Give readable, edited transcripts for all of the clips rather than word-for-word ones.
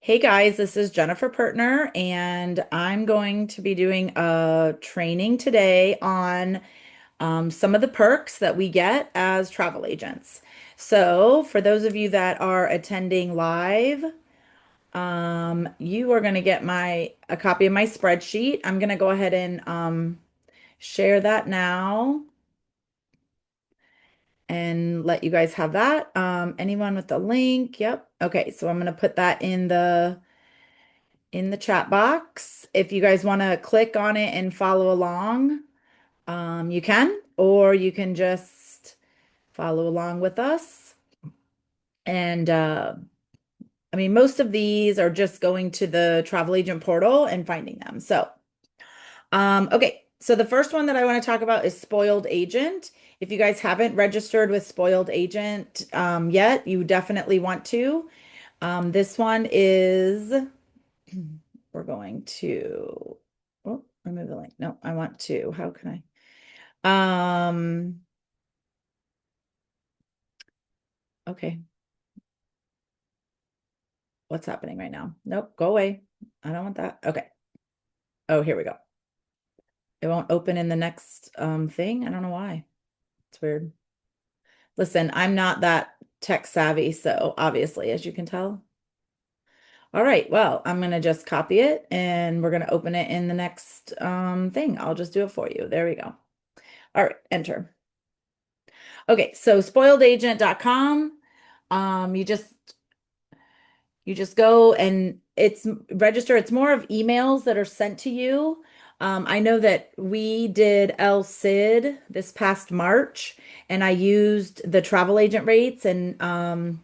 Hey guys, this is Jennifer Pertner, and I'm going to be doing a training today on some of the perks that we get as travel agents. So, for those of you that are attending live, you are going to get a copy of my spreadsheet. I'm going to go ahead and share that now and let you guys have that. Anyone with the link? Yep. Okay, so I'm going to put that in the chat box. If you guys want to click on it and follow along, you can, or you can just follow along with us. And I mean, most of these are just going to the travel agent portal and finding them. So, okay. So the first one that I want to talk about is Spoiled Agent. If you guys haven't registered with Spoiled Agent yet, you definitely want to. This one is we're going to, oh, remove the link. No, I want to. How can I? Okay. What's happening right now? Nope, go away. I don't want that. Okay. Oh, here we go. It won't open in the next thing. I don't know why. It's weird. Listen, I'm not that tech savvy, so obviously, as you can tell. All right, well, I'm gonna just copy it and we're gonna open it in the next thing. I'll just do it for you. There we go. All right, enter. Okay, so spoiledagent.com. Um, you just you just go and it's register. It's more of emails that are sent to you. I know that we did El Cid this past March, and I used the travel agent rates, and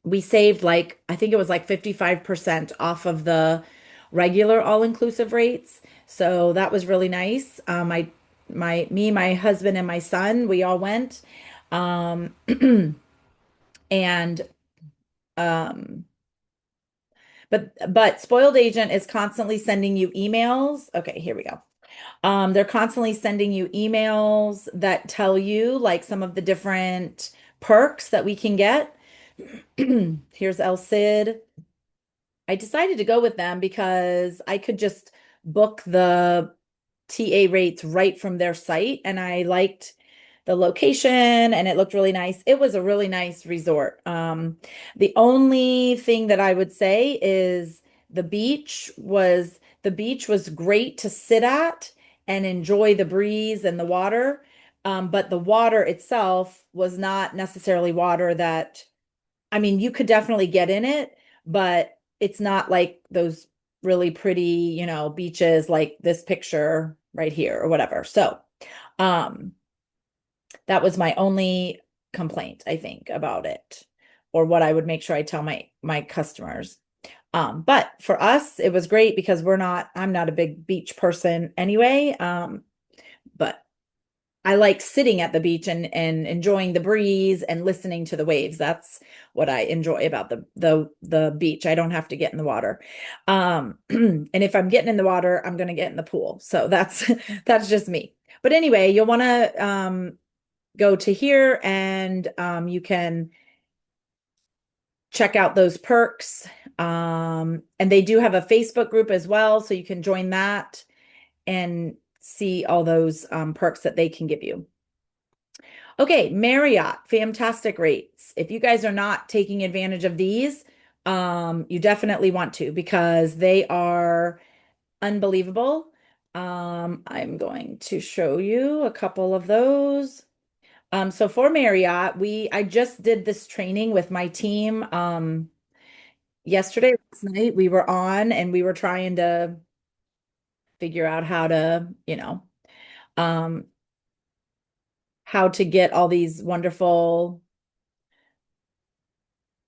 we saved like I think it was like 55% off of the regular all-inclusive rates. So that was really nice. My husband, and my son, we all went. Um, and um, but Spoiled Agent is constantly sending you emails. Okay, here we go. They're constantly sending you emails that tell you like some of the different perks that we can get. Here's El Cid. I decided to go with them because I could just book the TA rates right from their site, and I liked the location and it looked really nice. It was a really nice resort. The only thing that I would say is the beach was great to sit at and enjoy the breeze and the water. But the water itself was not necessarily water that, I mean, you could definitely get in it, but it's not like those really pretty, beaches like this picture right here or whatever. So, um, that was my only complaint, I think, about it, or what I would make sure I tell my customers. But for us, it was great because I'm not a big beach person anyway. But I like sitting at the beach and enjoying the breeze and listening to the waves. That's what I enjoy about the beach. I don't have to get in the water. And if I'm getting in the water, I'm going to get in the pool. So that's that's just me. But anyway, you'll want to go to here and you can check out those perks. And they do have a Facebook group as well, so you can join that and see all those perks that they can give you. Okay, Marriott Famtastic Rates. If you guys are not taking advantage of these, you definitely want to because they are unbelievable. I'm going to show you a couple of those. So for Marriott, I just did this training with my team yesterday, last night. We were on and we were trying to figure out um, how to get all these wonderful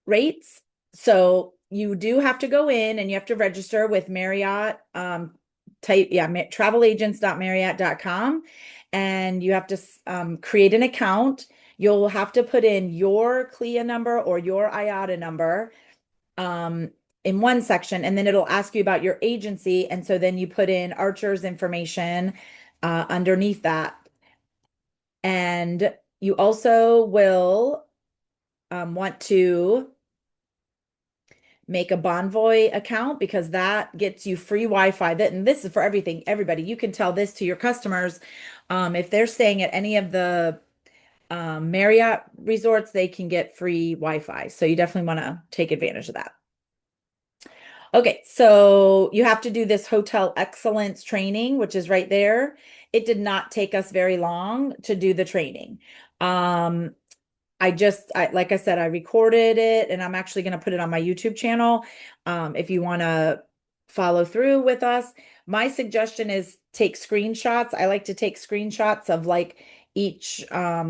rates. So you do have to go in and you have to register with Marriott. Travelagents.marriott.com, and you have to create an account. You'll have to put in your CLIA number or your IATA number in one section, and then it'll ask you about your agency. And so then you put in Archer's information underneath that. And you also will want to make a Bonvoy account because that gets you free Wi-Fi. And this is for everything, everybody. You can tell this to your customers. If they're staying at any of the Marriott resorts, they can get free Wi-Fi. So you definitely want to take advantage of that. Okay, so you have to do this hotel excellence training, which is right there. It did not take us very long to do the training. Um, like I said, I recorded it and I'm actually going to put it on my YouTube channel. If you want to follow through with us, my suggestion is take screenshots. I like to take screenshots of like each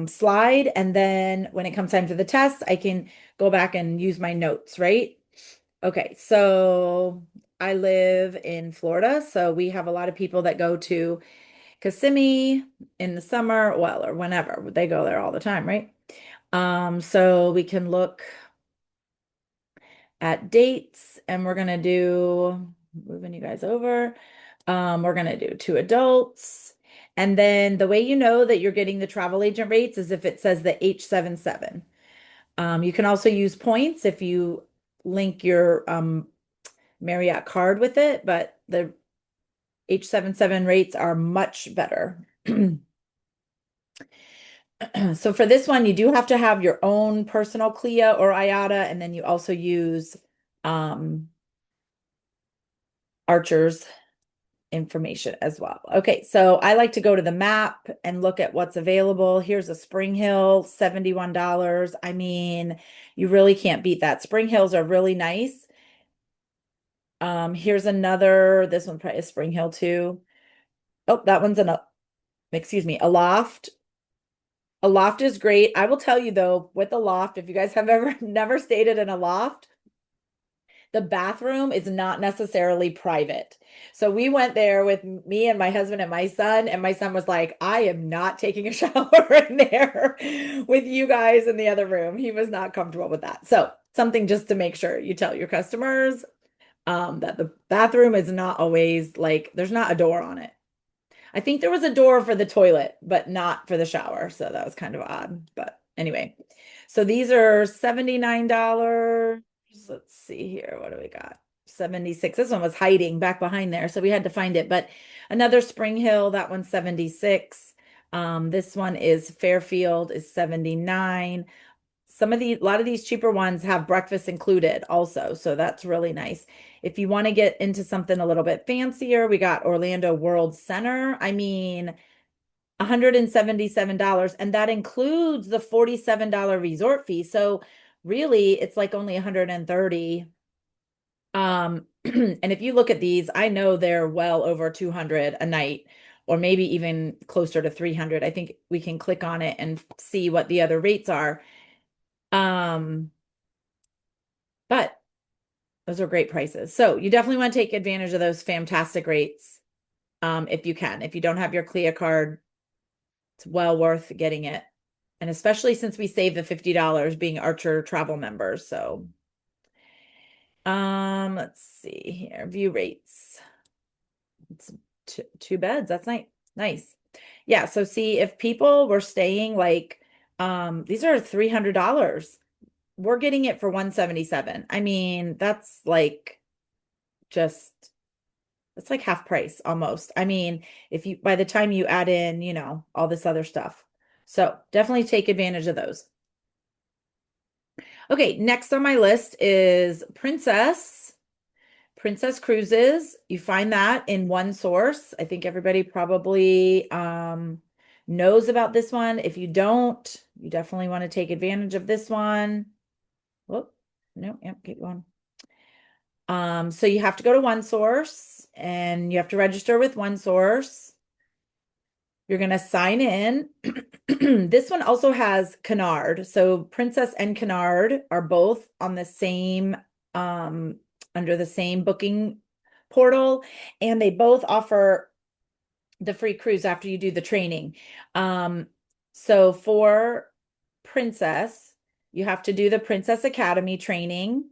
slide. And then when it comes time for the test, I can go back and use my notes, right? Okay, so I live in Florida, so we have a lot of people that go to Kissimmee in the summer, well, or whenever. They go there all the time, right? So we can look at dates and we're gonna do, moving you guys over. We're gonna do 2 adults. And then the way you know that you're getting the travel agent rates is if it says the H77. You can also use points if you link your Marriott card with it, but the H77 rates are much better. So for this one, you do have to have your own personal CLIA or IATA, and then you also use Archer's information as well. Okay, so I like to go to the map and look at what's available. Here's a Spring Hill, $71. I mean, you really can't beat that. Spring Hills are really nice. Here's another, this one probably is Spring Hill too. Oh, that one's excuse me, a loft. A loft is great. I will tell you though, with a loft, if you guys have ever never stayed in a loft, the bathroom is not necessarily private. So we went there with me and my husband and my son was like, I am not taking a shower in there with you guys in the other room. He was not comfortable with that. So something just to make sure you tell your customers that the bathroom is not always like, there's not a door on it. I think there was a door for the toilet, but not for the shower. So that was kind of odd. But anyway, so these are $79. Let's see here. What do we got? 76. This one was hiding back behind there. So we had to find it. But another Spring Hill, that one's 76. This one is Fairfield is 79. A lot of these cheaper ones have breakfast included also, so that's really nice. If you want to get into something a little bit fancier, we got Orlando World Center. I mean, $177, and that includes the $47 resort fee. So really, it's like only 130. And if you look at these, I know they're well over 200 a night, or maybe even closer to 300. I think we can click on it and see what the other rates are. But those are great prices. So you definitely want to take advantage of those fantastic rates if you can. If you don't have your CLIA card, it's well worth getting it. And especially since we saved the $50 being Archer travel members. So let's see here. View rates. It's two beds. That's nice. Nice. Yeah, so see if people were staying like these are $300. We're getting it for 177. I mean, that's like just it's like half price almost. I mean, if you by the time you add in, all this other stuff. So definitely take advantage of those. Okay, next on my list is Princess Cruises. You find that in one source. I think everybody probably knows about this one. If you don't, you definitely want to take advantage of this one. Whoop, no, yep, keep going. So you have to go to one source and you have to register with one source. You're going to sign in. This one also has Canard. So Princess and Canard are both on the same, under the same booking portal, and they both offer the free cruise after you do the training. So for Princess, you have to do the Princess Academy training,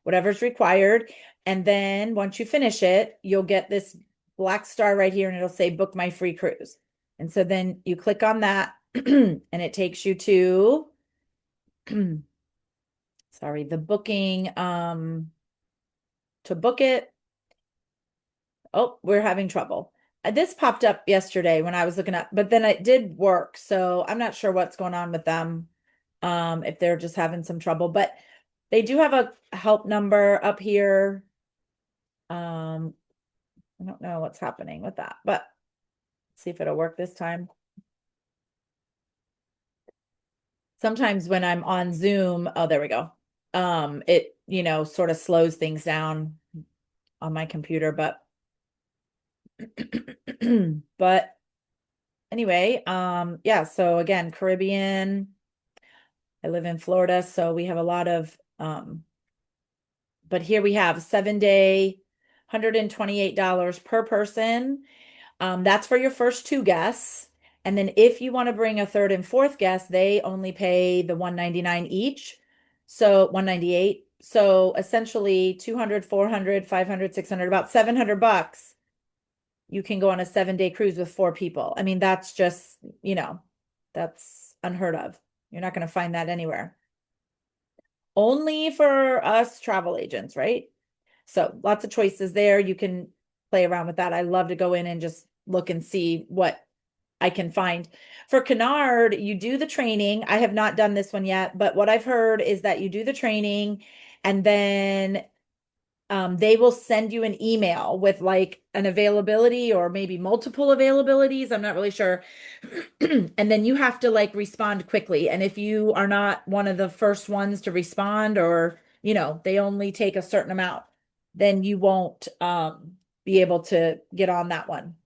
whatever's required. And then once you finish it, you'll get this black star right here and it'll say book my free cruise. And so then you click on that and it takes you to Sorry, the booking, to book it. Oh, we're having trouble. This popped up yesterday when I was looking up, but then it did work. So I'm not sure what's going on with them. If they're just having some trouble, but they do have a help number up here. I don't know what's happening with that, but let's see if it'll work this time. Sometimes when I'm on Zoom, oh, there we go. It, sort of slows things down on my computer, but but anyway, yeah, so again, Caribbean. I live in Florida, so we have a lot of but here we have 7 day, $128 per person. That's for your first two guests. And then if you want to bring a third and fourth guest, they only pay the 199 each. So 198. So essentially 200, 400, 500, 600, about 700 bucks. You can go on a 7 day cruise with four people. I mean, that's just, that's unheard of. You're not going to find that anywhere. Only for us travel agents, right? So lots of choices there. You can play around with that. I love to go in and just look and see what I can find. For Canard, you do the training. I have not done this one yet, but what I've heard is that you do the training and then they will send you an email with like an availability or maybe multiple availabilities. I'm not really sure. And then you have to like respond quickly. And if you are not one of the first ones to respond or, they only take a certain amount, then you won't be able to get on that one.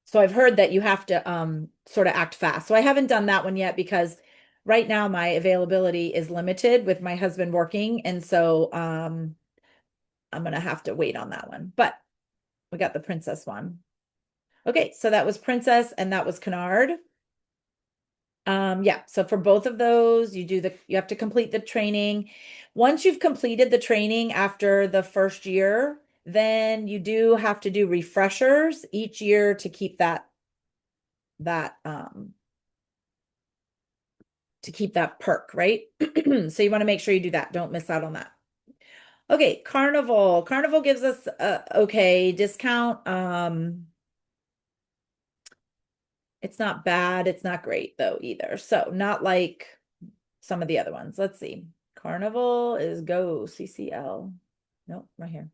So I've heard that you have to sort of act fast. So I haven't done that one yet because right now my availability is limited with my husband working. And so I'm gonna have to wait on that one. But we got the princess one. Okay, so that was princess and that was canard. Yeah, so for both of those, you have to complete the training. Once you've completed the training after the first year, then you do have to do refreshers each year to keep that to keep that perk, right? So you want to make sure you do that. Don't miss out on that. Okay, Carnival. Carnival gives us a okay discount. It's not bad. It's not great though either. So not like some of the other ones. Let's see. Carnival is go CCL. Nope, right here.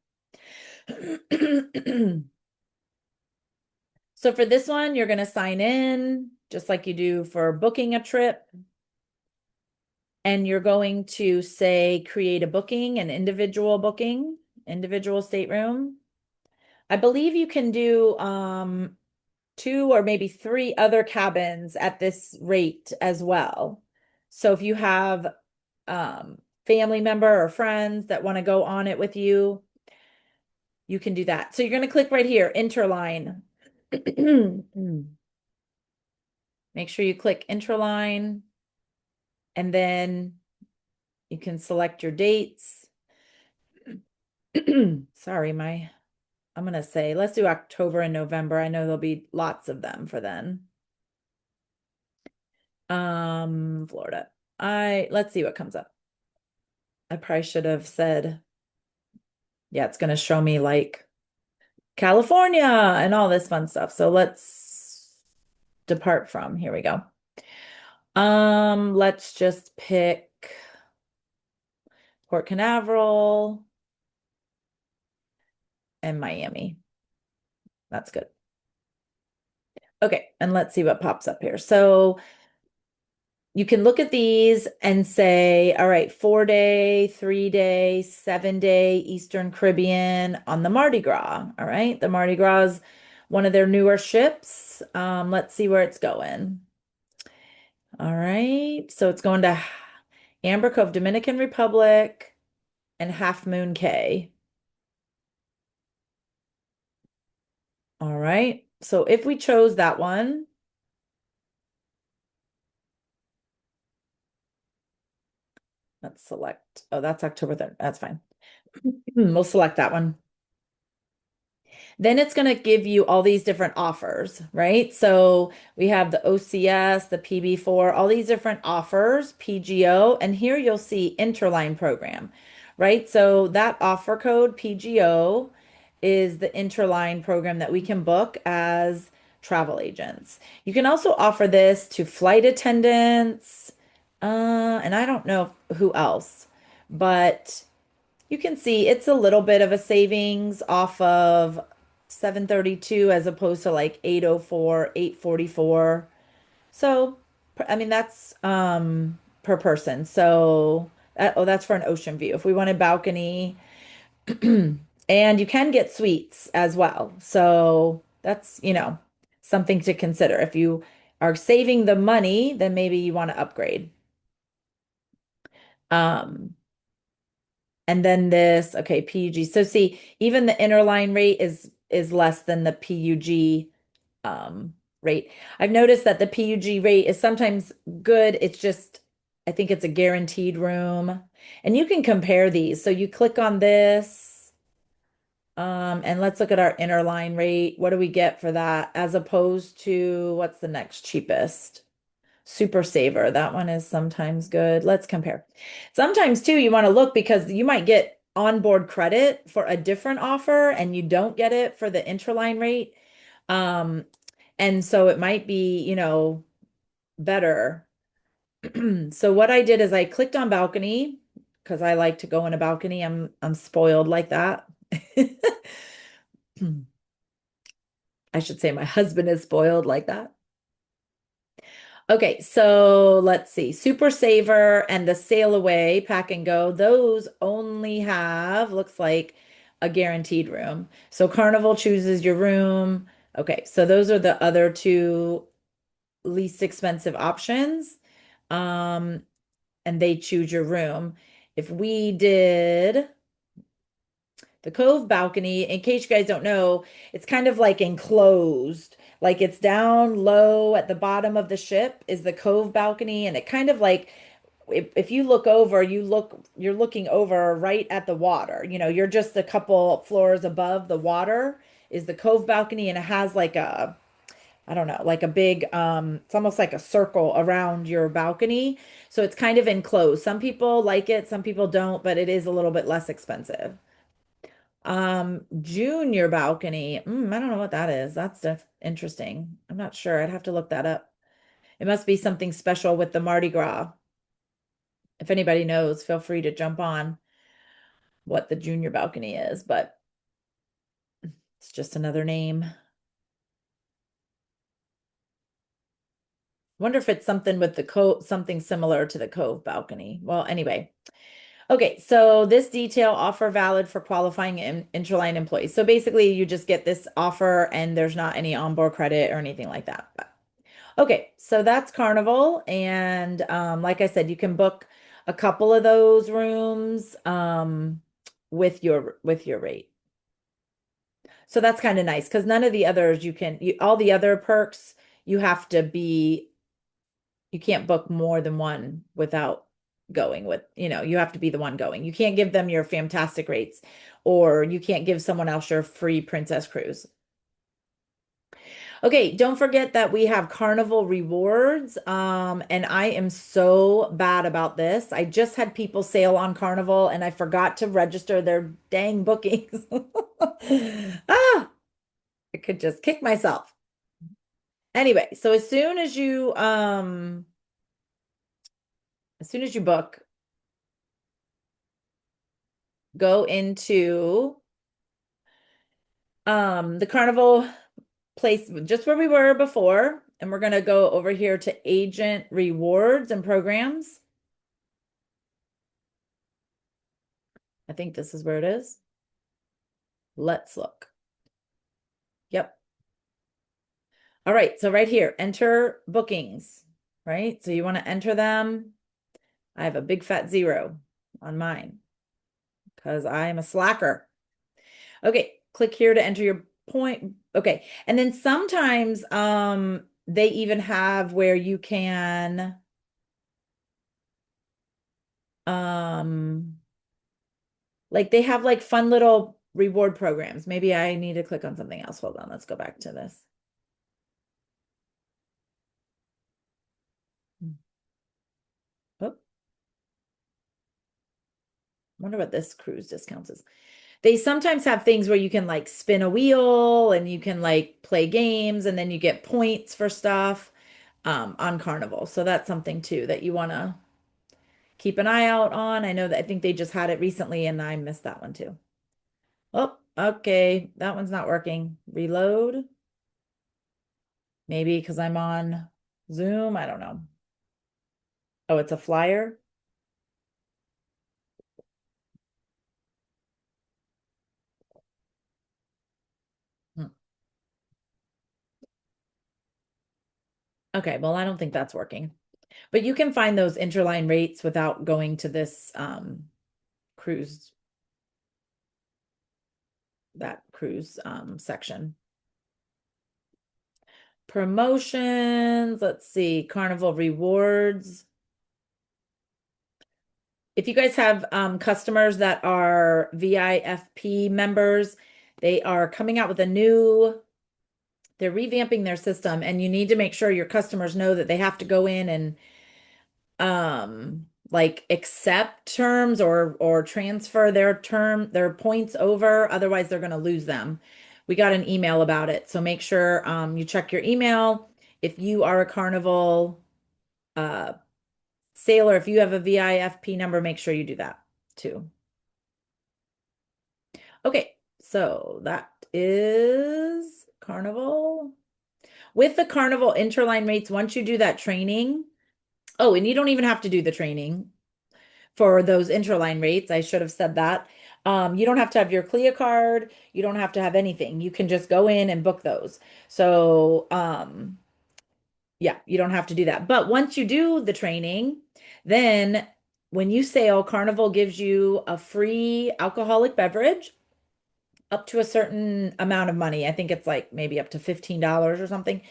So for this one, you're going to sign in just like you do for booking a trip. And you're going to say create a booking, an individual booking, individual stateroom. I believe you can do two or maybe three other cabins at this rate as well. So if you have family member or friends that want to go on it with you, you can do that. So you're going to click right here, Interline. Make sure you click Interline and then you can select your dates. Sorry, I'm going to say, let's do October and November. I know there'll be lots of them for then. Florida. Let's see what comes up. I probably should have said, yeah, it's going to show me like California and all this fun stuff. So let's depart from, here we go. Let's just pick Port Canaveral and Miami. That's good. Okay, and let's see what pops up here. So you can look at these and say, all right, 4 day, 3 day, 7 day Eastern Caribbean on the Mardi Gras. All right, the Mardi Gras is one of their newer ships. Let's see where it's going. All right, so it's going to Amber Cove, Dominican Republic, and Half Moon Cay. All right, so if we chose that one, let's select, oh, that's October 3rd. That's fine. We'll select that one. Then it's going to give you all these different offers, right? So we have the OCS, the PB4, all these different offers, PGO, and here you'll see Interline program, right? So that offer code PGO is the Interline program that we can book as travel agents. You can also offer this to flight attendants, and I don't know who else, but you can see it's a little bit of a savings off of 732 as opposed to like 804, 844. So, I mean, that's per person. So, oh, that's for an ocean view. If we want a balcony, and you can get suites as well. So, that's, something to consider. If you are saving the money, then maybe you want to upgrade. Um, And then this, okay, PUG. So see, even the interline rate is less than the PUG rate. I've noticed that the PUG rate is sometimes good. It's just, I think it's a guaranteed room. And you can compare these. So you click on this, and let's look at our interline rate. What do we get for that as opposed to what's the next cheapest? Super Saver. That one is sometimes good. Let's compare. Sometimes too, you want to look because you might get onboard credit for a different offer and you don't get it for the interline rate. Um, and so it might be, better. So what I did is I clicked on balcony because I like to go in a balcony. I'm spoiled like that. I should say my husband is spoiled like that. Okay, so let's see. Super Saver and the Sail Away Pack and Go, those only have, looks like, a guaranteed room. So Carnival chooses your room. Okay, so those are the other two least expensive options. Um, and they choose your room. If we did the Cove balcony, in case you guys don't know, it's kind of like enclosed. Like it's down low at the bottom of the ship is the Cove balcony, and it kind of like if you look over, you're looking over right at the water. You're just a couple floors above the water is the Cove balcony, and it has like a I don't know, like a big it's almost like a circle around your balcony. So it's kind of enclosed. Some people like it, some people don't, but it is a little bit less expensive. Junior balcony. I don't know what that is. That's interesting. I'm not sure. I'd have to look that up. It must be something special with the Mardi Gras. If anybody knows, feel free to jump on what the junior balcony is, but it's just another name. Wonder if it's something with the cove, something similar to the Cove balcony. Well, anyway. Okay, so this detail offer valid for qualifying Interline employees. So basically, you just get this offer and there's not any onboard credit or anything like that. Okay, so that's Carnival. And like I said, you can book a couple of those rooms with your rate. So that's kind of nice because none of the others all the other perks you have to be you can't book more than one without going with, you have to be the one going. You can't give them your fantastic rates or you can't give someone else your free princess cruise. Okay, don't forget that we have Carnival rewards. And I am so bad about this. I just had people sail on Carnival and I forgot to register their dang bookings. Ah, I could just kick myself. Anyway, so as soon as you book, go into the Carnival place just where we were before, and we're going to go over here to agent rewards and programs. I think this is where it is. Let's look. Yep. All right, so right here, enter bookings, right? So you want to enter them. I have a big fat 0 on mine because I am a slacker. Okay, click here to enter your point. Okay, and then sometimes they even have where you can like they have like fun little reward programs. Maybe I need to click on something else. Hold on, let's go back to this. Oh, wonder what this cruise discounts is. They sometimes have things where you can like spin a wheel and you can like play games and then you get points for stuff on Carnival. So that's something too that you want to keep an eye out on. I know that I think they just had it recently and I missed that one too. Oh, okay. That one's not working. Reload. Maybe because I'm on Zoom. I don't know. Oh, it's a flyer. Hmm. Okay, well, I don't think that's working. But you can find those interline rates without going to this cruise, that cruise section. Promotions, let's see, Carnival rewards. If you guys have customers that are VIFP members, they are coming out with they're revamping their system, and you need to make sure your customers know that they have to go in and like accept terms or transfer their points over, otherwise they're going to lose them. We got an email about it, so make sure you check your email. If you are a Carnival uh sailor, if you have a VIFP number, make sure you do that too. Okay, so that is Carnival. With the Carnival interline rates, once you do that training, oh, and you don't even have to do the training for those interline rates. I should have said that. You don't have to have your CLIA card. You don't have to have anything. You can just go in and book those. So, yeah, you don't have to do that. But once you do the training, then when you sail, Carnival gives you a free alcoholic beverage up to a certain amount of money. I think it's like maybe up to $15 or something,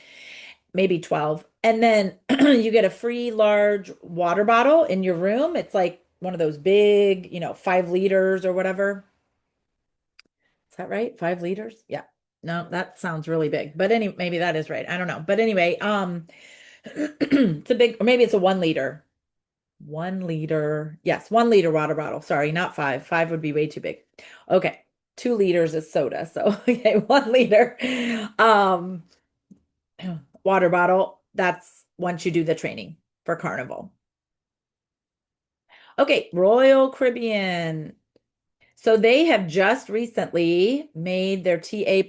maybe 12. And then you get a free large water bottle in your room. It's like one of those big, 5 liters or whatever. Is that right? 5 liters? Yeah. No, that sounds really big. But maybe that is right. I don't know. But anyway, it's a big, or maybe it's a 1 liter. 1 liter. Yes, 1 liter water bottle. Sorry, not five. Five would be way too big. Okay. 2 liters is soda. So okay, 1 liter. Um, water bottle. That's once you do the training for Carnival. Okay, Royal Caribbean. So they have just recently made their TA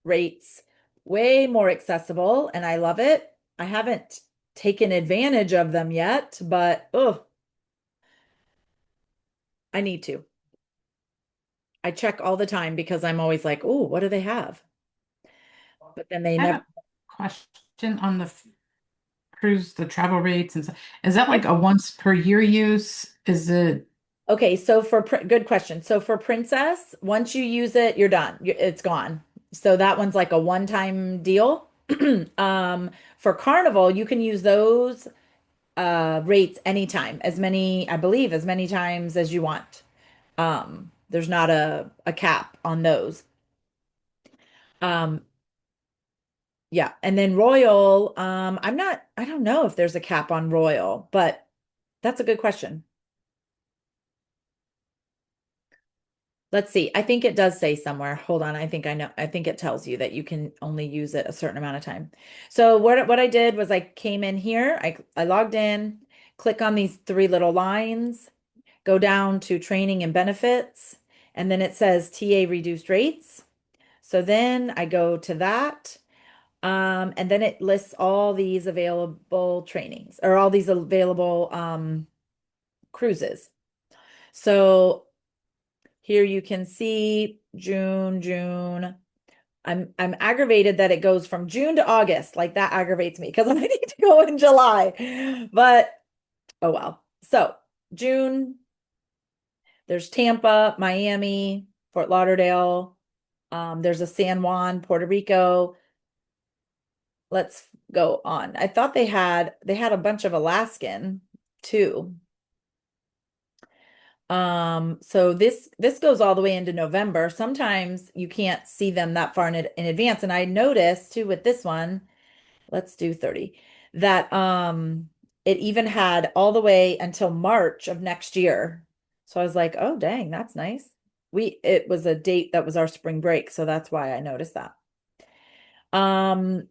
rates way more accessible, and I love it. I haven't taken advantage of them yet, but oh, I need to. I check all the time because I'm always like, oh, what do they have? But then they I have never. a question on the cruise, the travel rates and stuff. Is that like Yep. a once per year use? Is it Okay, so good question. So for Princess, once you use it, you're done. It's gone. So that one's like a one-time deal. For Carnival, you can use those rates anytime, I believe, as many times as you want. There's not a cap on those. Um, yeah, and then Royal, I don't know if there's a cap on Royal, but that's a good question. Let's see. I think it does say somewhere. Hold on. I think I know. I think it tells you that you can only use it a certain amount of time. So what I did was I came in here, I logged in, click on these three little lines, go down to training and benefits, and then it says TA reduced rates. So then I go to that, and then it lists all these available trainings or all these available cruises. So here you can see June. I'm aggravated that it goes from June to August. Like that aggravates me because I need to go in July. But oh well. So June, there's Tampa, Miami, Fort Lauderdale. There's a San Juan, Puerto Rico. Let's go on. I thought they had a bunch of Alaskan too. So this goes all the way into November. Sometimes you can't see them that far in advance. And I noticed too with this one, let's do 30, that it even had all the way until March of next year. So I was like, oh dang, that's nice. It was a date that was our spring break, so that's why I noticed that.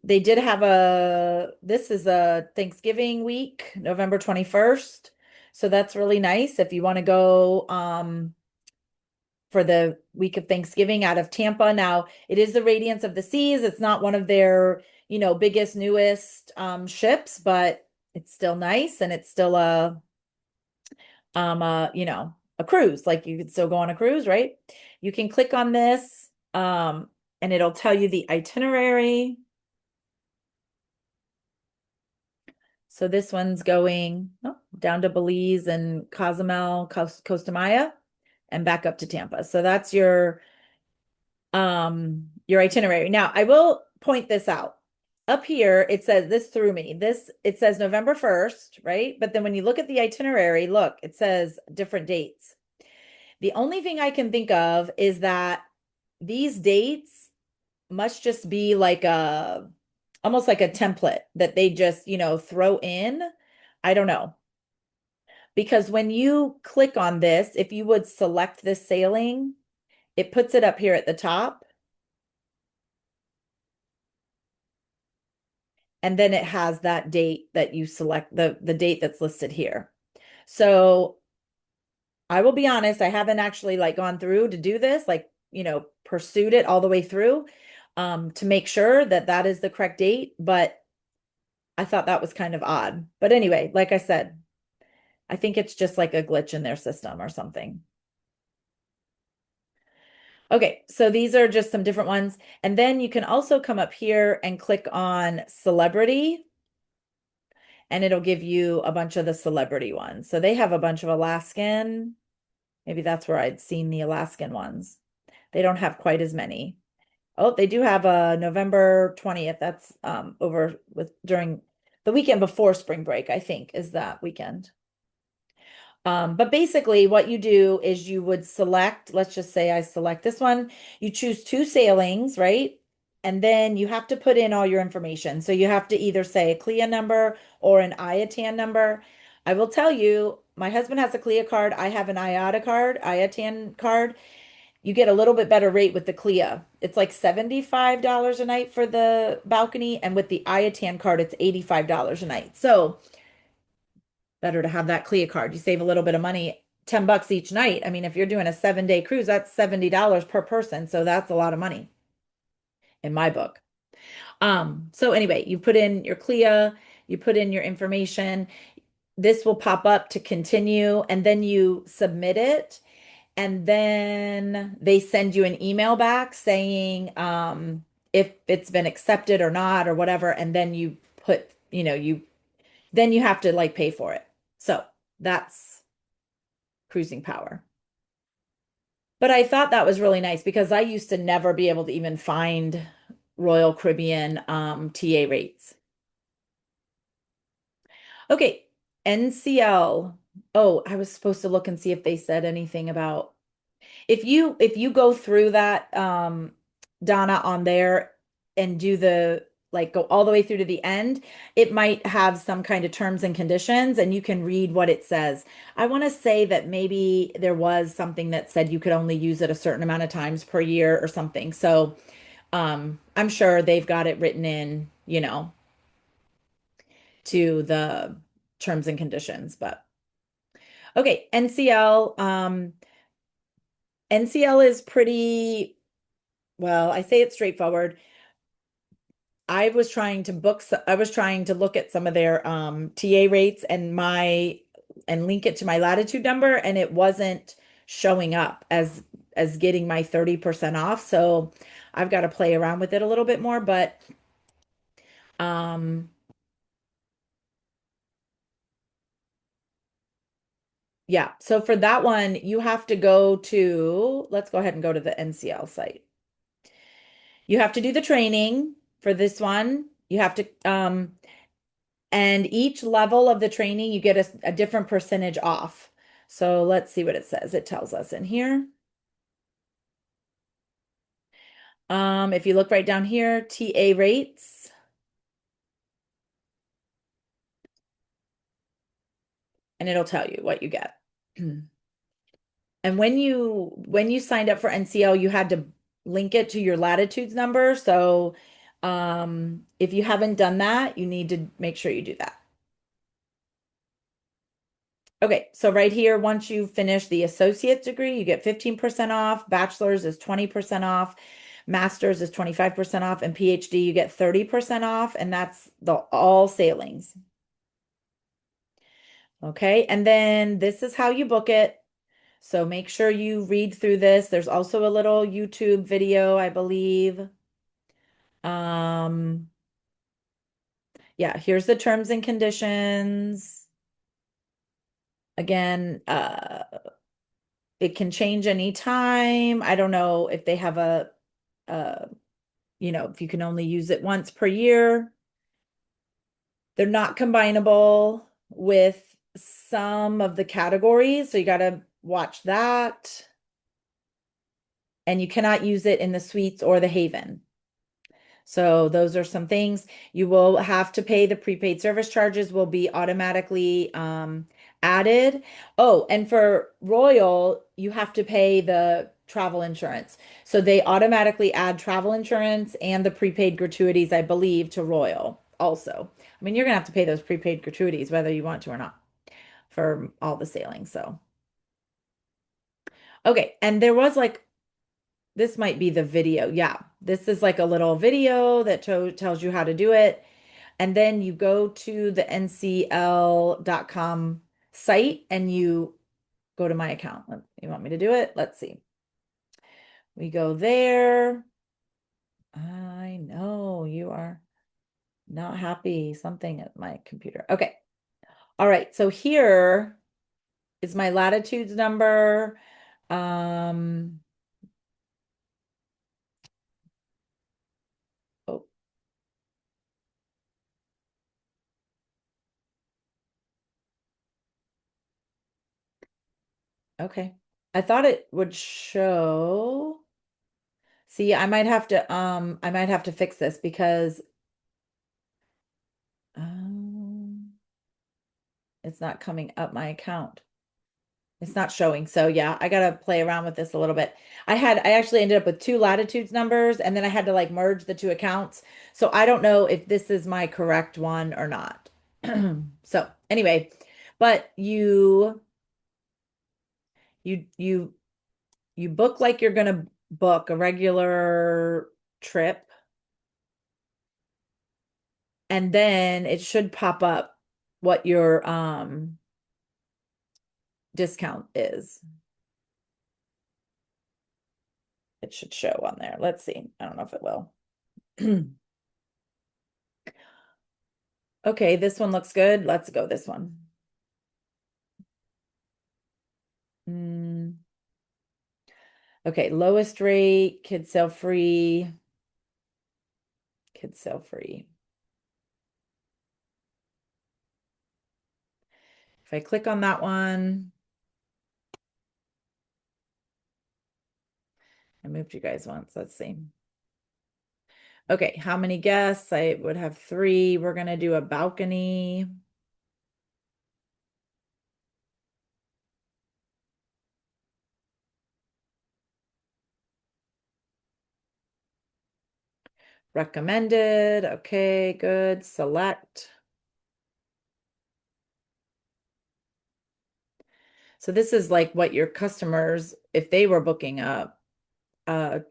They did have this is a Thanksgiving week, November 21st. So that's really nice if you want to go for the week of Thanksgiving out of Tampa. Now, it is the Radiance of the Seas. It's not one of their, biggest, newest ships, but it's still nice and it's still a cruise. Like you could still go on a cruise, right? You can click on this and it'll tell you the itinerary. So this one's going down to Belize and Cozumel, Costa Maya, and back up to Tampa. So that's your itinerary. Now, I will point this out. Up here, it says this threw me. It says November 1st, right? But then when you look at the itinerary, look, it says different dates. The only thing I can think of is that these dates must just be like almost like a template that they just, throw in. I don't know. Because when you click on this, if you would select this sailing, it puts it up here at the top. And then it has that date that you select, the date that's listed here. So I will be honest, I haven't actually like gone through to do this, like, pursued it all the way through to make sure that that is the correct date, but I thought that was kind of odd. But anyway, like I said, I think it's just like a glitch in their system or something. Okay, so these are just some different ones. And then you can also come up here and click on celebrity, and it'll give you a bunch of the celebrity ones. So they have a bunch of Alaskan. Maybe that's where I'd seen the Alaskan ones. They don't have quite as many. Oh, they do have a November 20th. That's over with during the weekend before spring break, I think, is that weekend. But basically, what you do is you would select, let's just say I select this one. You choose two sailings, right? And then you have to put in all your information. So you have to either say a CLIA number or an IATAN number. I will tell you, my husband has a CLIA card. I have an IATAN card. You get a little bit better rate with the CLIA. It's like $75 a night for the balcony. And with the IATAN card, it's $85 a night. So better to have that CLIA card. You save a little bit of money, $10 each night. I mean, if you're doing a 7-day cruise, that's $70 per person. So that's a lot of money in my book. So anyway, you put in your CLIA, you put in your information. This will pop up to continue, and then you submit it. And then they send you an email back saying if it's been accepted or not or whatever. And then you put, then you have to like pay for it. So that's cruising power. But I thought that was really nice because I used to never be able to even find Royal Caribbean TA rates. Okay, NCL. Oh, I was supposed to look and see if they said anything about if you go through that Donna on there and do the like go all the way through to the end, it might have some kind of terms and conditions and you can read what it says. I want to say that maybe there was something that said you could only use it a certain amount of times per year or something. So I'm sure they've got it written in, to the terms and conditions, but okay, NCL. NCL is pretty well, I say it's straightforward. I was trying to look at some of their TA rates and link it to my latitude number and it wasn't showing up as getting my 30% off. So I've got to play around with it a little bit more, but um yeah. So for that one, you have to go to, let's go ahead and go to the NCL site. You have to do the training for this one. You have to and each level of the training, you get a different percentage off. So let's see what it says. It tells us in here. If you look right down here, TA rates, and it'll tell you what you get. And when you signed up for NCL, you had to link it to your latitudes number. So if you haven't done that, you need to make sure you do that. Okay, so right here, once you finish the associate degree, you get 15% off. Bachelor's is 20% off. Master's is 25% off. And PhD, you get 30% off. And that's the all sailings. Okay, and then this is how you book it. So make sure you read through this. There's also a little YouTube video, I believe. Um, yeah, here's the terms and conditions. Again, it can change anytime. I don't know if they have uh, if you can only use it once per year. They're not combinable with some of the categories, so you got to watch that. And you cannot use it in the suites or the Haven. So those are some things. You will have to pay the prepaid service charges will be automatically added. Oh, and for Royal, you have to pay the travel insurance. So they automatically add travel insurance and the prepaid gratuities, I believe, to Royal also. I mean, you're gonna have to pay those prepaid gratuities whether you want to or not for all the sailing. So, okay. And there was like this might be the video. Yeah, this is like a little video that tells you how to do it. And then you go to the ncl.com site and you go to my account. You want me to do it? Let's see. We go there. I know you are not happy. Something at my computer. Okay. All right. So here is my latitudes number. Um, oh, okay. I thought it would show. See, I might have to fix this because um it's not coming up my account. It's not showing. So yeah, I gotta play around with this a little bit. I actually ended up with two latitudes numbers and then I had to like merge the two accounts. So I don't know if this is my correct one or not. So anyway, but you you book like you're gonna book a regular trip, and then it should pop up what your discount is. It should show on there. Let's see. I don't know if it will. Okay, this one looks good. Let's go this one. Mm. Okay, lowest rate, kids sale free, kids sale free. If I click on that one, I moved you guys once. Let's see. Okay, how many guests? I would have three. We're gonna do a balcony. Recommended. Okay, good. Select. So this is like what your customers, if they were booking a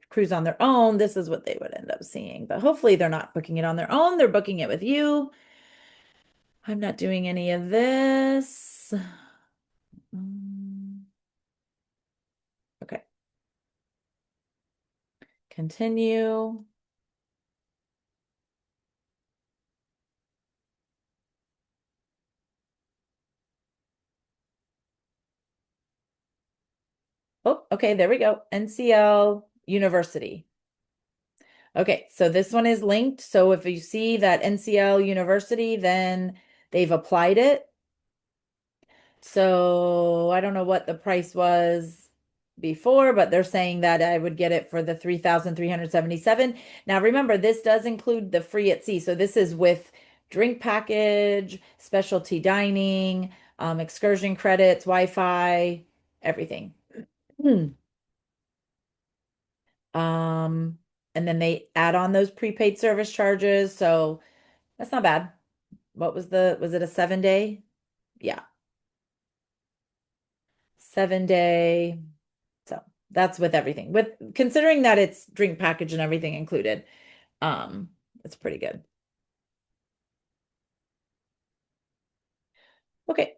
cruise on their own, this is what they would end up seeing. But hopefully they're not booking it on their own. They're booking it with you. I'm not doing any of this. Okay. Continue. Oh, okay, there we go. NCL University. Okay, so this one is linked. So if you see that NCL University, then they've applied it. So I don't know what the price was before, but they're saying that I would get it for the 3,377. Now remember, this does include the free at sea. So this is with drink package, specialty dining, excursion credits, Wi-Fi, everything. Hmm. Um, and then they add on those prepaid service charges. So that's not bad. Was it a 7 day? Yeah, 7 day. So that's with everything. With considering that it's drink package and everything included, um, it's pretty good. Okay.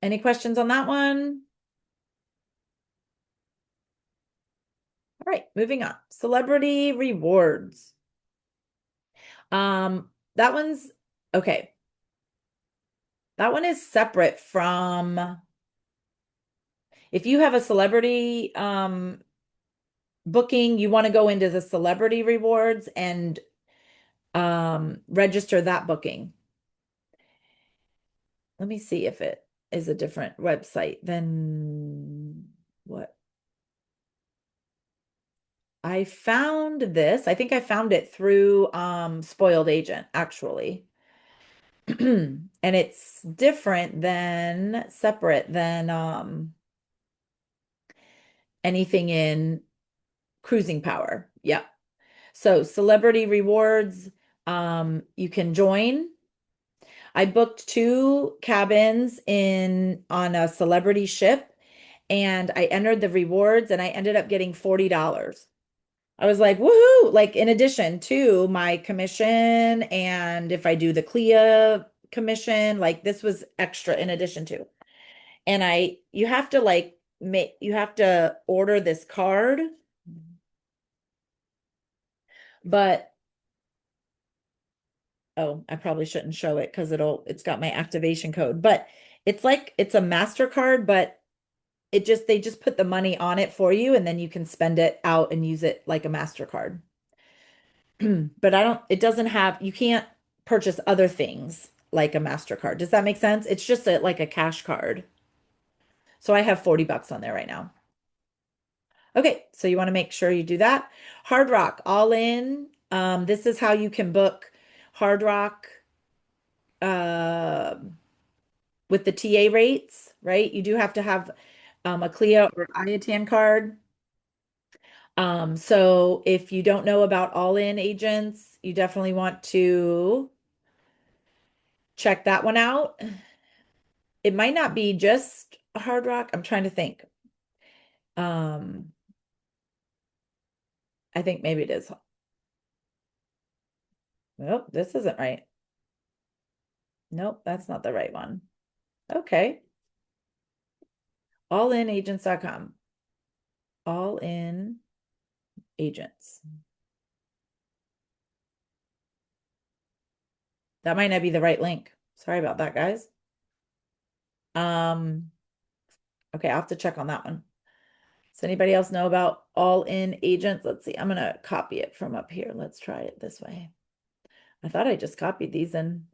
Any questions on that one? All right, moving on. Celebrity rewards. That one's okay. That one is separate from if you have a celebrity booking, you want to go into the celebrity rewards and register that booking. Let me see if it is a different website than what I found this. I think I found it through Spoiled Agent, actually. And it's different than separate than anything in Cruising Power. Yeah. So celebrity rewards, you can join. I booked two cabins in on a celebrity ship and I entered the rewards and I ended up getting $40. I was like, woohoo! Like in addition to my commission and if I do the CLIA commission, like this was extra in addition to. And you have to like you have to order this card, but oh, I probably shouldn't show it because it's got my activation code, but it's like it's a MasterCard, but they just put the money on it for you and then you can spend it out and use it like a MasterCard. But it doesn't have, you can't purchase other things like a MasterCard. Does that make sense? It's just like a cash card. So I have 40 bucks on there right now. Okay, so you want to make sure you do that. Hard Rock, all in. This is how you can book Hard Rock uh, with the TA rates, right? You do have to have a CLIA or IATAN card. So if you don't know about all-in agents, you definitely want to check that one out. It might not be just a Hard Rock. I'm trying to think. Um, I think maybe it is. Nope, this isn't right. Nope, that's not the right one. Okay. Allinagents.com. All in agents. That might not be the right link. Sorry about that, guys. Um, okay, I'll have to check on that one. Does anybody else know about all in agents? Let's see. I'm gonna copy it from up here. Let's try it this way. I thought I just copied these and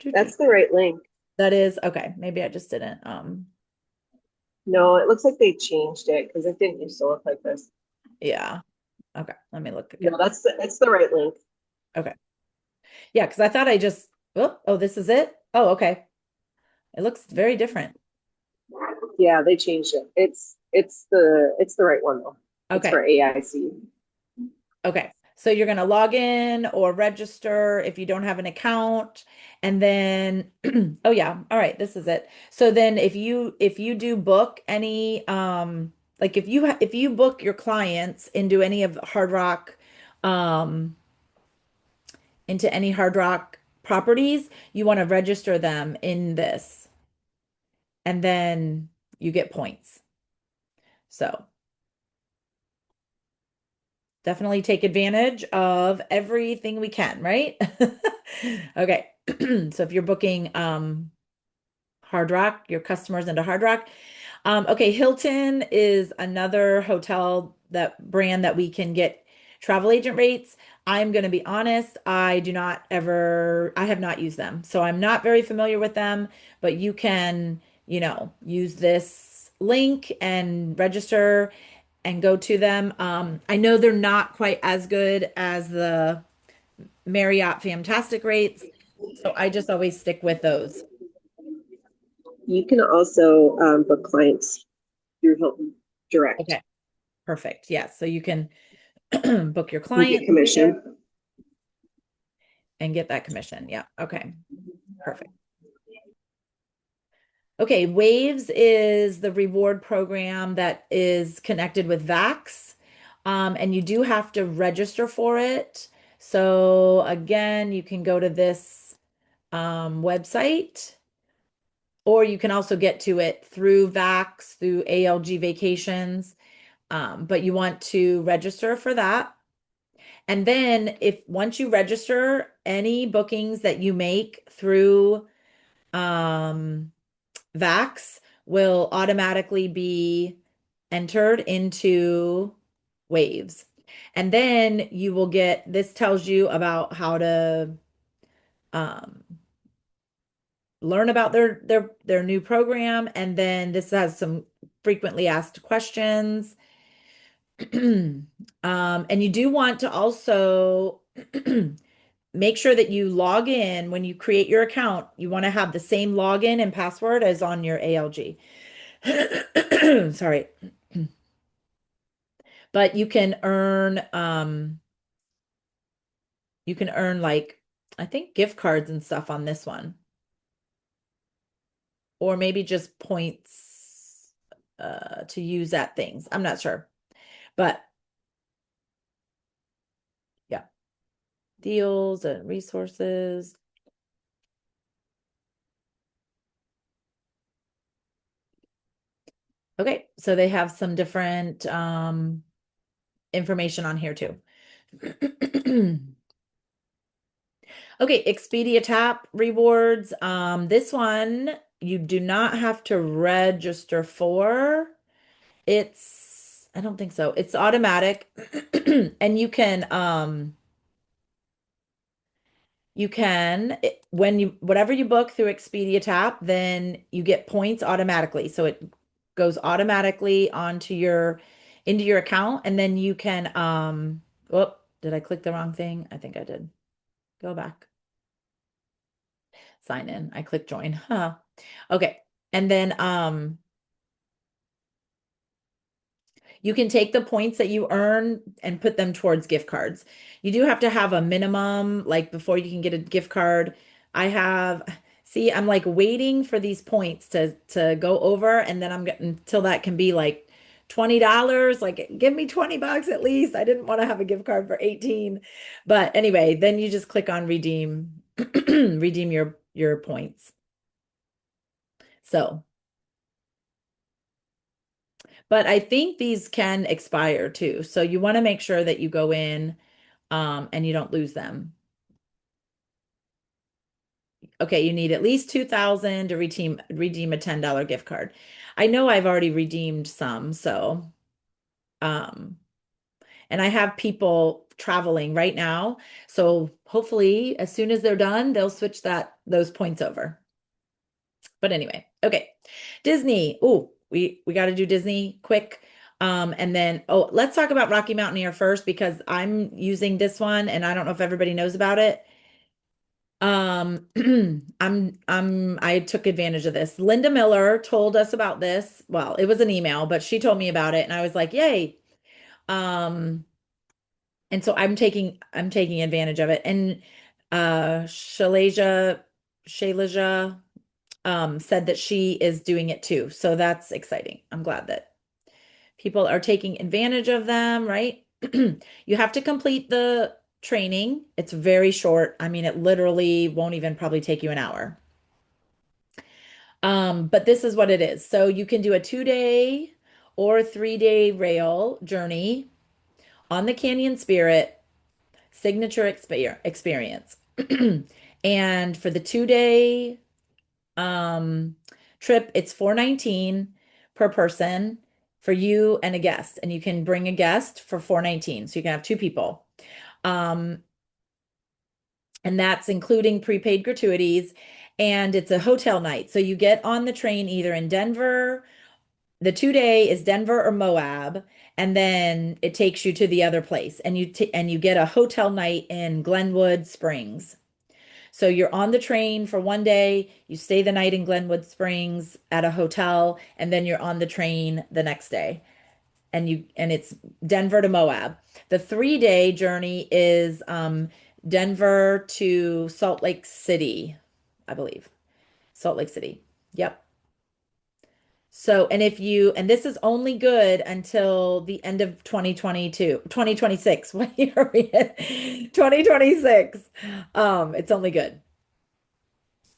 That's the right link. that is okay. Maybe I just didn't. No, it looks like they changed it because it didn't used to look like this. Yeah. Okay. Let me look No, again. it's the right link. Okay. Yeah, because I thought I just oh, this is it. Oh, okay. It looks very different. Yeah, they changed it. It's the right one though. It's Okay. for AIC. Okay. So you're going to log in or register if you don't have an account. And then, oh yeah, all right, this is it. So then if you do book any like if you book your clients into any of Hard Rock um into any Hard Rock properties, you want to register them in this and then you get points. So definitely take advantage of everything we can, right? Okay. So if you're booking Hard Rock, your customers into Hard Rock. Okay, Hilton is another hotel that brand that we can get travel agent rates. I'm going to be honest, I have not used them. So I'm not very familiar with them, but you can use this link and register and go to them. I know they're not quite as good as the Marriott Famtastic Rates, so I just always stick with those. You can also book clients through Hilton direct Okay, perfect. Yes, so you can book your and get client commission. and get that commission. Yeah, okay, perfect. Okay, Waves is the reward program that is connected with Vax, and you do have to register for it. So again, you can go to this website, or you can also get to it through Vax, through ALG Vacations, but you want to register for that. And then if once you register, any bookings that you make through Vax will automatically be entered into Waves. And then you will get, this tells you about how to um, learn about their new program. And then this has some frequently asked questions. And you do want to also make sure that you log in when you create your account. You want to have the same login and password as on your ALG. Sorry. But you can earn like I think gift cards and stuff on this one. Or maybe just points to use at things. I'm not sure. But yeah, deals and resources. Okay, so they have some different information on here too. Okay, Expedia TAAP rewards. This one you do not have to register for. I don't think so. It's automatic. And when whatever you book through Expedia TAAP, then you get points automatically. So it goes automatically into your account, and then you can whoop, did I click the wrong thing? I think I did. Go back. Sign in. I clicked join. Huh. Okay. And then you can take the points that you earn and put them towards gift cards. You do have to have a minimum, like before you can get a gift card. See, I'm like waiting for these points to go over, and then I'm getting until that can be like $20. Like, give me 20 bucks at least. I didn't want to have a gift card for 18. But anyway, then you just click on redeem, redeem your points. So, but I think these can expire too. So you want to make sure that you go in and you don't lose them. Okay, you need at least 2,000 to redeem a $10 gift card. I know I've already redeemed some, so um and I have people traveling right now. So hopefully as soon as they're done, they'll switch those points over. But anyway, okay. Disney. Oh, we got to do Disney quick. And then let's talk about Rocky Mountaineer first because I'm using this one and I don't know if everybody knows about it. I took advantage of this. Linda Miller told us about this. Well, it was an email, but she told me about it and I was like, "Yay." Um, and so I'm taking advantage of it. And Shailaja said that she is doing it too. So that's exciting. I'm glad that people are taking advantage of them, right? You have to complete the training. It's very short. I mean, it literally won't even probably take you an hour. But this is what it is. So you can do a 2-day or 3-day rail journey on the Canyon Spirit signature experience. And for the 2-day um trip, it's 419 per person for you and a guest. And you can bring a guest for 419. So you can have two people. Um, and that's including prepaid gratuities. and it's a hotel night. So you get on the train either in Denver, the 2 day is Denver or Moab, and then it takes you to the other place, and you get a hotel night in Glenwood Springs. So you're on the train for 1 day, you stay the night in Glenwood Springs at a hotel, and then you're on the train the next day. And it's Denver to Moab. The 3 day journey is Denver to Salt Lake City, I believe. Salt Lake City. Yep. So, and this is only good until the end of 2022, 2026. What year are we in? 2026. It's only good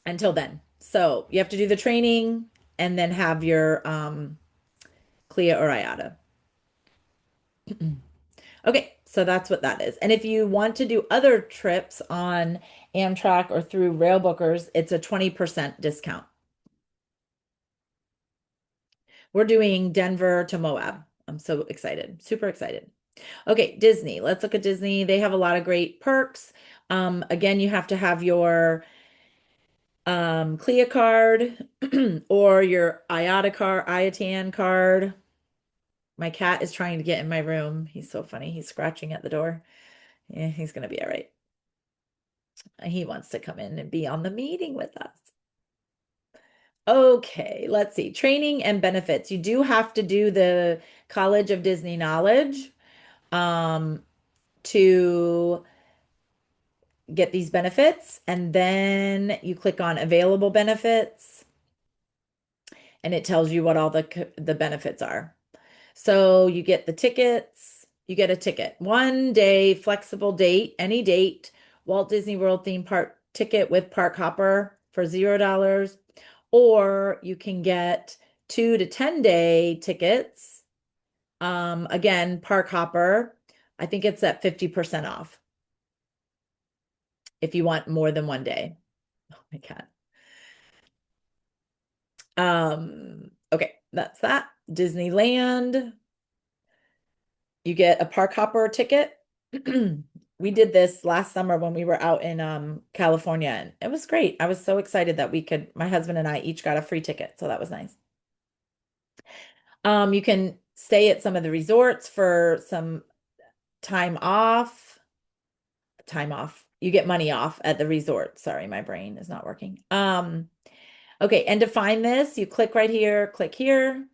until then. So you have to do the training and then have your CLIA or IATA. Okay, so that's what that is. And if you want to do other trips on Amtrak or through Rail Bookers, it's a 20% discount. We're doing Denver to Moab. I'm so excited, super excited. Okay, Disney. Let's look at Disney. They have a lot of great perks. Again, you have to have your CLIA card or your IATAN card. My cat is trying to get in my room. He's so funny. He's scratching at the door. Yeah, he's gonna be all right. He wants to come in and be on the meeting with us. Okay, let's see. Training and benefits. You do have to do the College of Disney Knowledge to get these benefits, and then you click on available benefits, and it tells you what all the benefits are. So you get the tickets, you get a ticket, 1 day flexible date, any date, Walt Disney World theme park ticket with park hopper for $0, or you can get 2 to 10 day tickets. Again, park hopper, I think it's at 50% off if you want more than 1 day. Oh my God. Okay, that's that. Disneyland, you get a park hopper ticket. We did this last summer when we were out in California, and it was great. I was so excited that my husband and I each got a free ticket, so that was nice. You can stay at some of the resorts for some time off. Time off. You get money off at the resort. Sorry, my brain is not working. Okay, and to find this, you click here,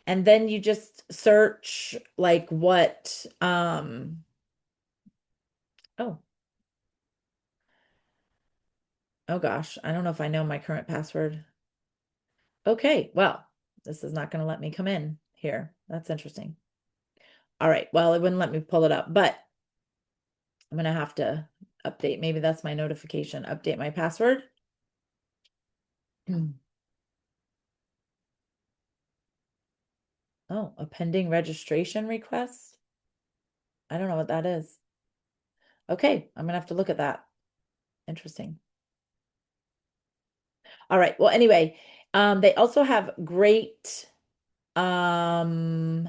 and then you just search like what oh, oh gosh, I don't know if I know my current password. Okay, well, this is not going to let me come in here. That's interesting. All right, well, it wouldn't let me pull it up, but I'm going to have to update. Maybe that's my notification. Update my password. Oh, a pending registration request? I don't know what that is. Okay, I'm gonna have to look at that. Interesting. All right. Well, anyway, they also have great um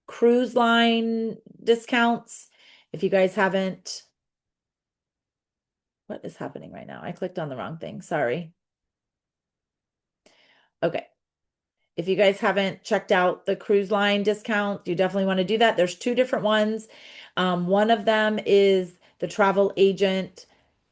cruise line discounts. If you guys haven't, what is happening right now? I clicked on the wrong thing. Sorry. Okay. If you guys haven't checked out the cruise line discount, you definitely want to do that. There's two different ones. One of them is the travel agent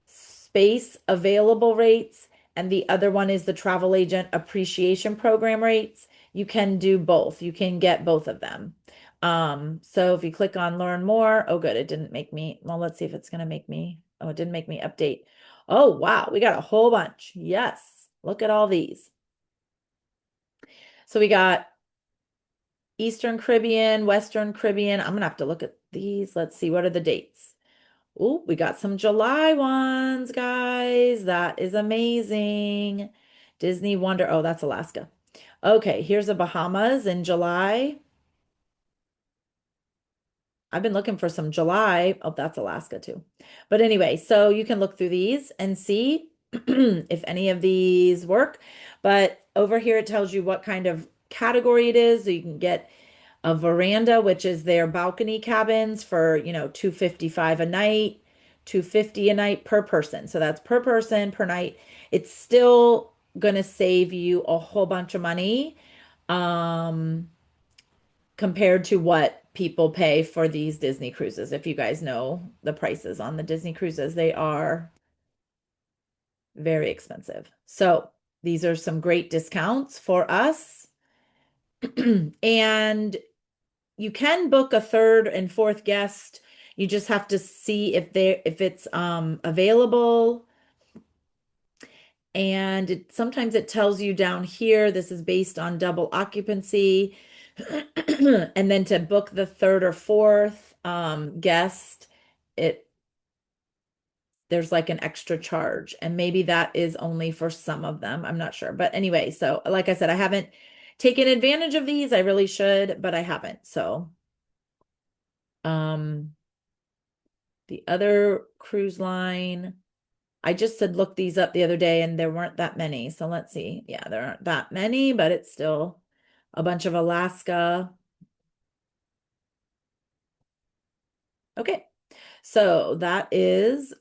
space available rates, and the other one is the travel agent appreciation program rates. You can do both. You can get both of them. So if you click on learn more, oh good, it didn't make me, well, let's see if it's gonna make me, oh, it didn't make me update. Oh wow, we got a whole bunch. Yes, look at all these. So we got Eastern Caribbean, Western Caribbean. I'm gonna have to look at these. Let's see, what are the dates? Oh, we got some July ones, guys. That is amazing. Disney Wonder. Oh, that's Alaska. Okay, here's the Bahamas in July. I've been looking for some July. Oh, that's Alaska too. But anyway, so you can look through these and see if any of these work. But over here, it tells you what kind of category it is. So you can get a veranda, which is their balcony cabins for, 255 a night, 250 a night per person. So that's per person per night. It's still gonna save you a whole bunch of money um compared to what people pay for these Disney cruises. If you guys know the prices on the Disney cruises, they are very expensive. So these are some great discounts for us. And you can book a third and fourth guest. You just have to see if it's available. And sometimes it tells you down here, this is based on double occupancy. And then to book the third or fourth guest, it there's like an extra charge. And maybe that is only for some of them. I'm not sure. But anyway, so like I said, I haven't taken advantage of these. I really should, but I haven't. So um the other cruise line, I just had looked these up the other day and there weren't that many. So let's see. Yeah, there aren't that many, but it's still a bunch of Alaska. Okay. So that is,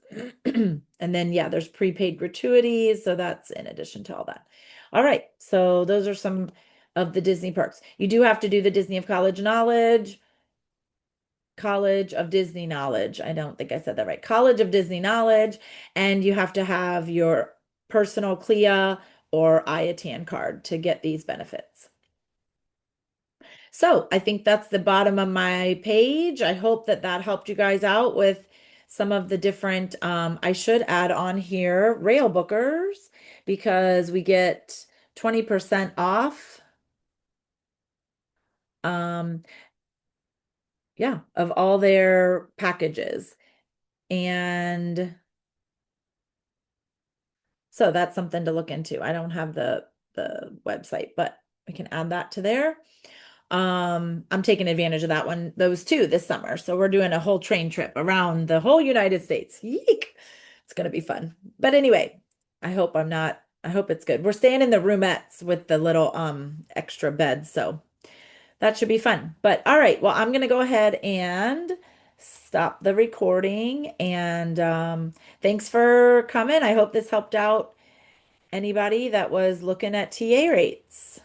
and then yeah, there's prepaid gratuities. So that's in addition to all that. All right. So those are some of the Disney perks. You do have to do the Disney of College Knowledge, College of Disney Knowledge. I don't think I said that right. College of Disney Knowledge. And you have to have your personal CLIA or IATAN card to get these benefits. So I think that's the bottom of my page. I hope that that helped you guys out with some of the different, I should add on here rail bookers because we get 20% off. Um, yeah, of all their packages. And so that's something to look into. I don't have the website, but we can add that to there. I'm taking advantage of that one, those two this summer. So we're doing a whole train trip around the whole United States. Yeek. It's gonna be fun. But anyway, I hope it's good. We're staying in the roomettes with the little extra beds, so that should be fun. But all right, well, I'm gonna go ahead and stop the recording and thanks for coming. I hope this helped out anybody that was looking at TA rates.